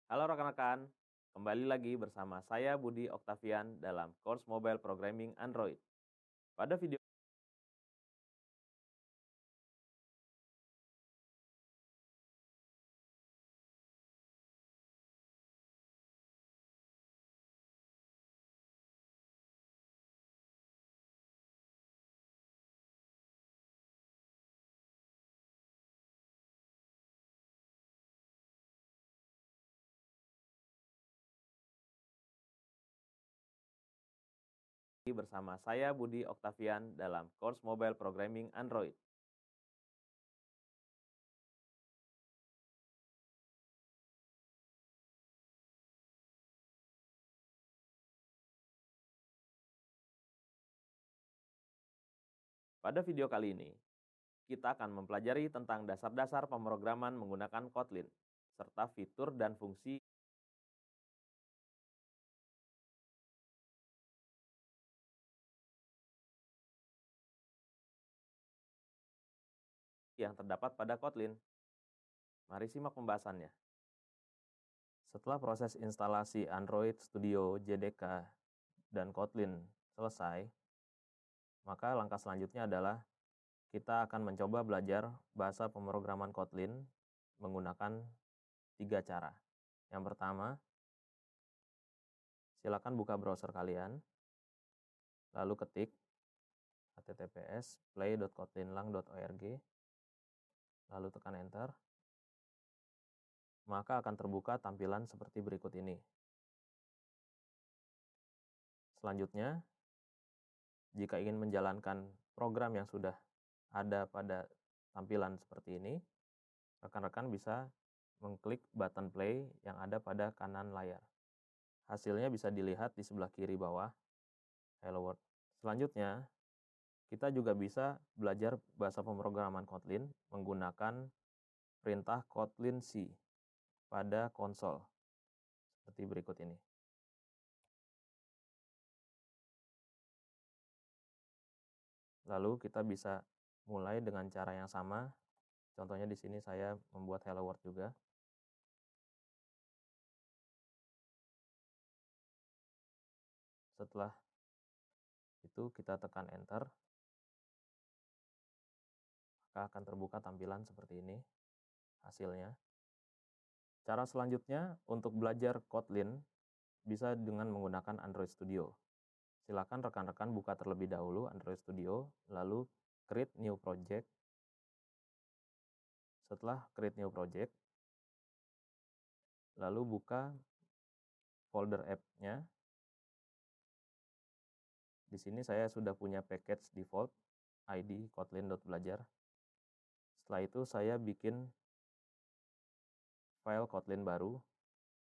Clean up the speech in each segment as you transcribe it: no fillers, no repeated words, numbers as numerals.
Halo rekan-rekan, kembali lagi bersama saya Budi Oktavian dalam course Mobile Programming Android. Pada video ini bersama saya Budi Oktavian dalam course Mobile Programming Android. Pada video kali ini, kita akan mempelajari tentang dasar-dasar pemrograman menggunakan Kotlin, serta fitur dan fungsi yang terdapat pada Kotlin. Mari simak pembahasannya. Setelah proses instalasi Android Studio, JDK, dan Kotlin selesai, maka langkah selanjutnya adalah kita akan mencoba belajar bahasa pemrograman Kotlin menggunakan 3 cara. Yang pertama, silakan buka browser kalian, lalu ketik https://play.kotlinlang.org, lalu tekan enter, maka akan terbuka tampilan seperti berikut ini. Selanjutnya, jika ingin menjalankan program yang sudah ada pada tampilan seperti ini, rekan-rekan bisa mengklik button play yang ada pada kanan layar. Hasilnya bisa dilihat di sebelah kiri bawah, Hello World. Selanjutnya, kita juga bisa belajar bahasa pemrograman Kotlin menggunakan perintah Kotlin C pada konsol, seperti berikut ini. Lalu kita bisa mulai dengan cara yang sama. Contohnya di sini saya membuat Hello World juga. Setelah itu kita tekan enter, maka akan terbuka tampilan seperti ini hasilnya. Cara selanjutnya untuk belajar Kotlin bisa dengan menggunakan Android Studio. Silakan rekan-rekan buka terlebih dahulu Android Studio, lalu create new project. Setelah create new project, lalu buka folder app-nya. Di sini saya sudah punya package default id kotlin.belajar. Setelah itu saya bikin file Kotlin baru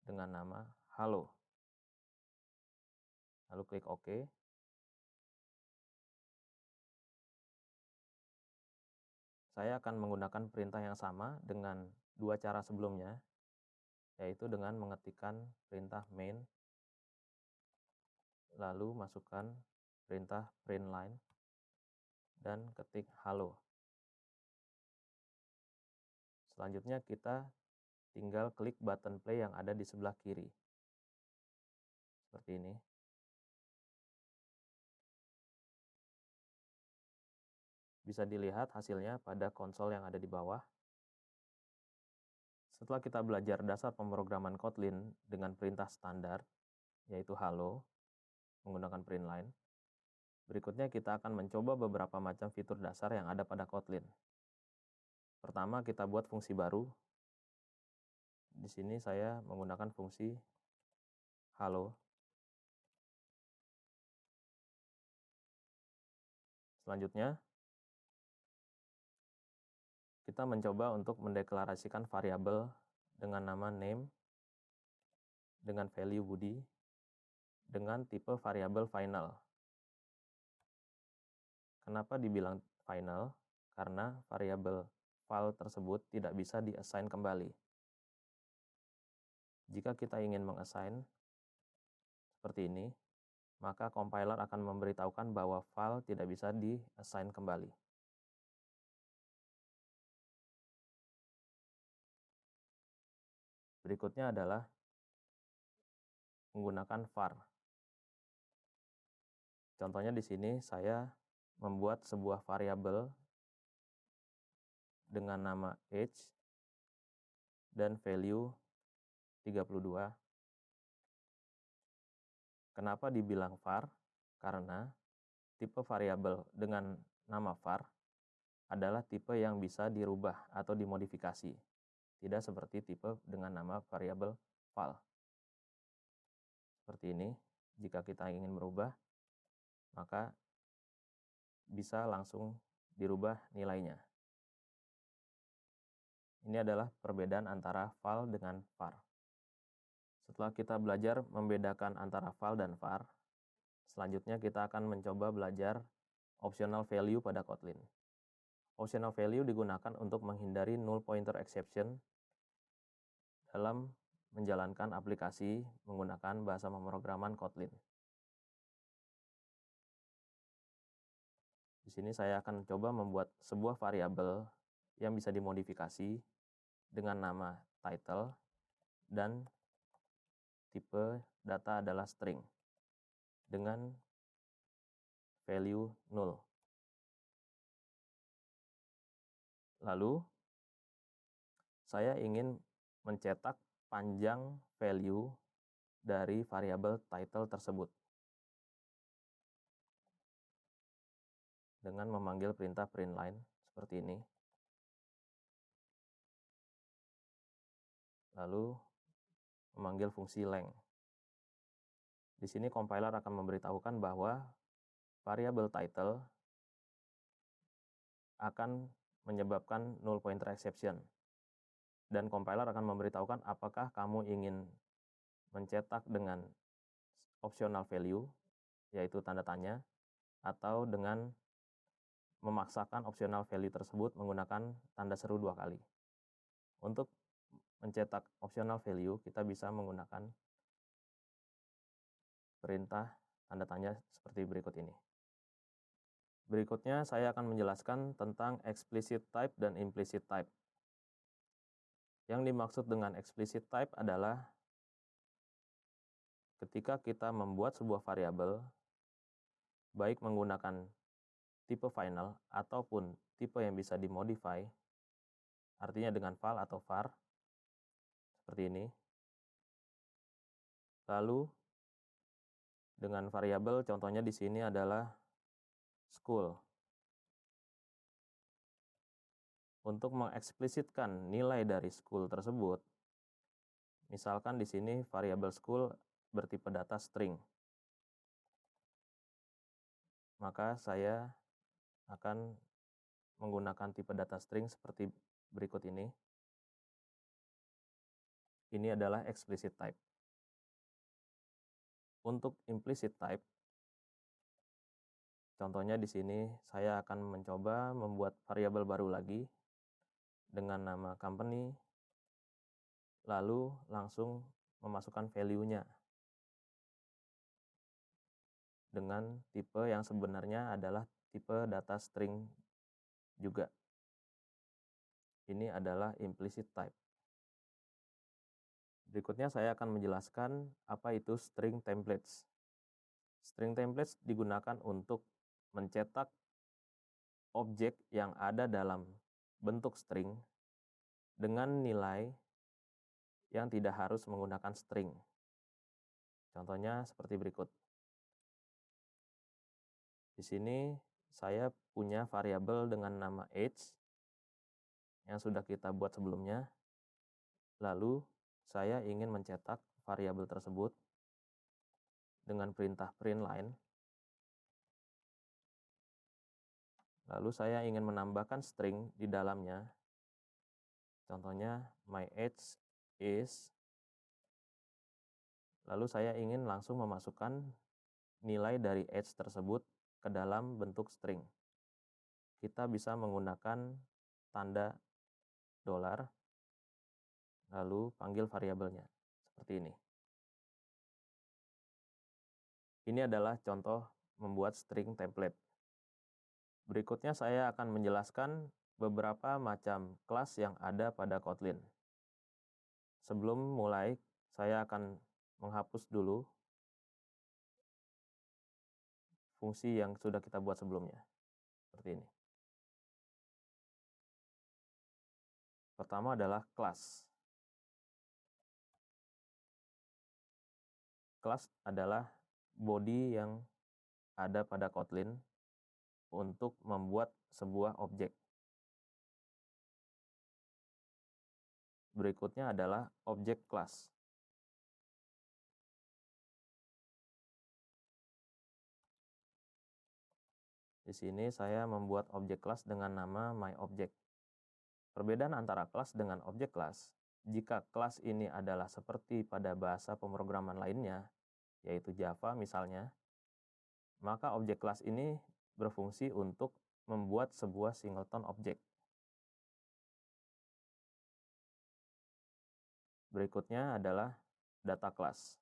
dengan nama Halo. Lalu klik OK. Saya akan menggunakan perintah yang sama dengan 2 cara sebelumnya, yaitu dengan mengetikkan perintah main, lalu masukkan perintah print line, dan ketik halo. Selanjutnya kita tinggal klik button play yang ada di sebelah kiri. Seperti ini. Bisa dilihat hasilnya pada konsol yang ada di bawah. Setelah kita belajar dasar pemrograman Kotlin dengan perintah standar, yaitu halo, menggunakan print line, berikutnya kita akan mencoba beberapa macam fitur dasar yang ada pada Kotlin. Pertama, kita buat fungsi baru. Di sini saya menggunakan fungsi halo. Selanjutnya, kita mencoba untuk mendeklarasikan variabel dengan nama name, dengan value Budi, dengan tipe variabel final. Kenapa dibilang final? Karena variabel file tersebut tidak bisa di-assign kembali. Jika kita ingin meng-assign seperti ini, maka compiler akan memberitahukan bahwa file tidak bisa di-assign kembali. Berikutnya adalah menggunakan var. Contohnya di sini saya membuat sebuah variabel dengan nama age dan value 32. Kenapa dibilang var? Karena tipe variabel dengan nama var adalah tipe yang bisa dirubah atau dimodifikasi, tidak seperti tipe dengan nama variabel val. Seperti ini, jika kita ingin merubah, maka bisa langsung dirubah nilainya. Ini adalah perbedaan antara val dengan var. Setelah kita belajar membedakan antara val dan var, selanjutnya kita akan mencoba belajar optional value pada Kotlin. Optional value digunakan untuk menghindari null pointer exception dalam menjalankan aplikasi menggunakan bahasa pemrograman Kotlin. Di sini saya akan coba membuat sebuah variabel yang bisa dimodifikasi dengan nama title dan tipe data adalah string dengan value 0. Lalu saya ingin mencetak panjang value dari variabel title tersebut dengan memanggil perintah printline seperti ini. Lalu memanggil fungsi length. Di sini compiler akan memberitahukan bahwa variabel title akan menyebabkan null pointer exception. Dan compiler akan memberitahukan apakah kamu ingin mencetak dengan optional value, yaitu tanda tanya, atau dengan memaksakan optional value tersebut menggunakan tanda seru 2 kali. Untuk mencetak optional value, kita bisa menggunakan perintah tanda tanya seperti berikut ini. Berikutnya saya akan menjelaskan tentang explicit type dan implicit type. Yang dimaksud dengan explicit type adalah ketika kita membuat sebuah variabel, baik menggunakan tipe final ataupun tipe yang bisa dimodify, artinya dengan val atau var, seperti ini. Lalu dengan variabel, contohnya di sini adalah school. Untuk mengeksplisitkan nilai dari school tersebut, misalkan di sini variabel school bertipe data string, maka saya akan menggunakan tipe data string seperti berikut ini. Ini adalah explicit type. Untuk implicit type, contohnya di sini saya akan mencoba membuat variabel baru lagi dengan nama company, lalu langsung memasukkan value-nya dengan tipe yang sebenarnya adalah tipe data string juga. Ini adalah implicit type. Berikutnya saya akan menjelaskan apa itu string templates. String templates digunakan untuk mencetak objek yang ada dalam bentuk string dengan nilai yang tidak harus menggunakan string. Contohnya seperti berikut. Di sini saya punya variabel dengan nama age yang sudah kita buat sebelumnya. Lalu saya ingin mencetak variabel tersebut dengan perintah printline. Lalu saya ingin menambahkan string di dalamnya. Contohnya my age is. Lalu saya ingin langsung memasukkan nilai dari age tersebut ke dalam bentuk string. Kita bisa menggunakan tanda $, lalu panggil variabelnya seperti ini. Ini adalah contoh membuat string template. Berikutnya saya akan menjelaskan beberapa macam kelas yang ada pada Kotlin. Sebelum mulai, saya akan menghapus dulu fungsi yang sudah kita buat sebelumnya. Seperti ini. Pertama adalah class. Class adalah body yang ada pada Kotlin untuk membuat sebuah objek. Berikutnya adalah objek class. Di sini saya membuat objek kelas dengan nama myObject. Perbedaan antara kelas dengan objek kelas, jika kelas ini adalah seperti pada bahasa pemrograman lainnya, yaitu Java misalnya, maka objek kelas ini berfungsi untuk membuat sebuah singleton objek. Berikutnya adalah data class.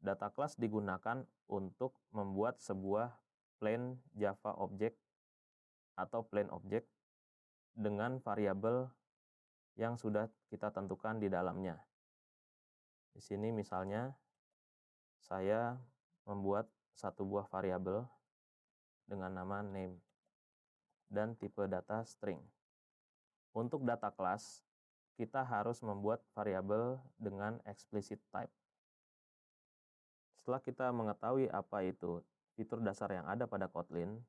Data class digunakan untuk membuat sebuah plain Java object atau plain object dengan variabel yang sudah kita tentukan di dalamnya. Di sini misalnya saya membuat satu buah variabel dengan nama name dan tipe data string. Untuk data class, kita harus membuat variabel dengan explicit type. Setelah kita mengetahui apa itu fitur dasar yang ada pada Kotlin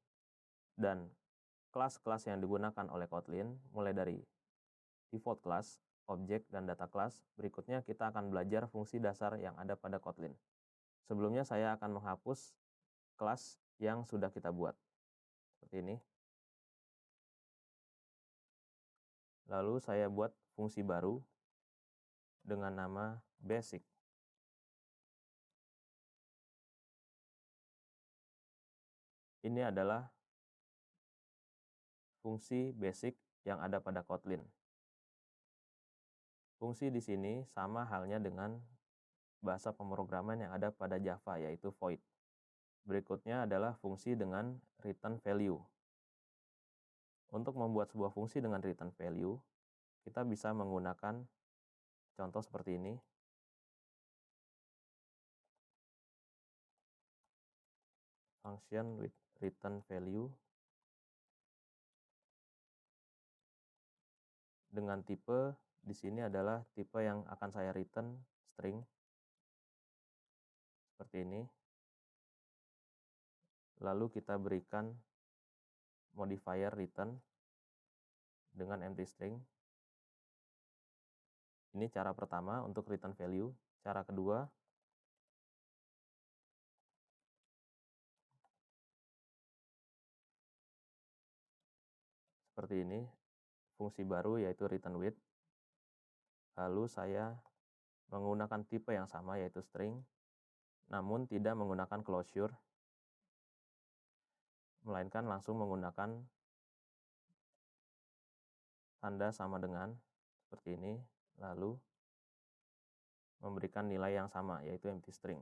dan kelas-kelas yang digunakan oleh Kotlin, mulai dari default class, objek, dan data class, berikutnya kita akan belajar fungsi dasar yang ada pada Kotlin. Sebelumnya saya akan menghapus kelas yang sudah kita buat. Seperti ini. Lalu saya buat fungsi baru dengan nama basic. Ini adalah fungsi basic yang ada pada Kotlin. Fungsi di sini sama halnya dengan bahasa pemrograman yang ada pada Java, yaitu void. Berikutnya adalah fungsi dengan return value. Untuk membuat sebuah fungsi dengan return value, kita bisa menggunakan contoh seperti ini. Function with return value dengan tipe di sini adalah tipe yang akan saya return string seperti ini. Lalu kita berikan modifier return dengan empty string. Ini cara pertama untuk return value. Cara kedua, seperti ini, fungsi baru yaitu return with. Lalu saya menggunakan tipe yang sama yaitu string, namun tidak menggunakan closure, melainkan langsung menggunakan tanda sama dengan seperti ini, lalu memberikan nilai yang sama yaitu empty string.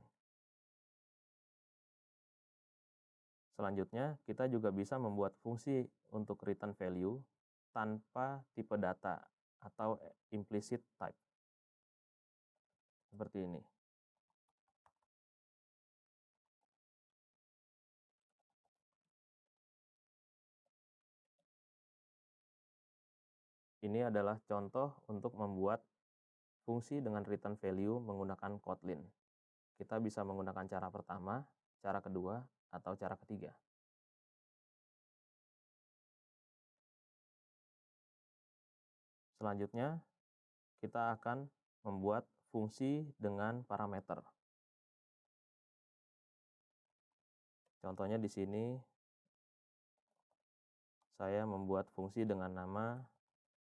Selanjutnya, kita juga bisa membuat fungsi untuk return value tanpa tipe data atau implicit type. Seperti ini. Ini adalah contoh untuk membuat fungsi dengan return value menggunakan Kotlin. Kita bisa menggunakan cara pertama, cara kedua, atau cara ketiga. Selanjutnya, kita akan membuat fungsi dengan parameter. Contohnya di sini, saya membuat fungsi dengan nama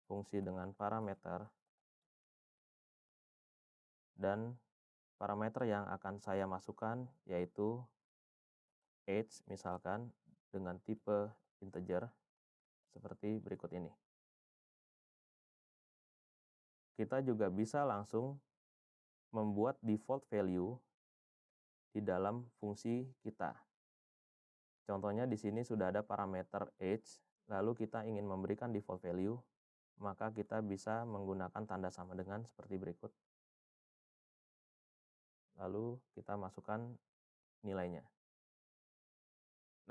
fungsi dengan parameter, dan parameter yang akan saya masukkan yaitu age misalkan dengan tipe integer seperti berikut ini. Kita juga bisa langsung membuat default value di dalam fungsi kita. Contohnya di sini sudah ada parameter age, lalu kita ingin memberikan default value, maka kita bisa menggunakan tanda sama dengan seperti berikut. Lalu kita masukkan nilainya.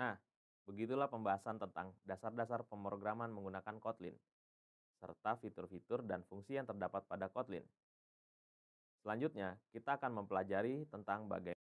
Nah, begitulah pembahasan tentang dasar-dasar pemrograman menggunakan Kotlin, serta fitur-fitur dan fungsi yang terdapat pada Kotlin. Selanjutnya, kita akan mempelajari tentang bagaimana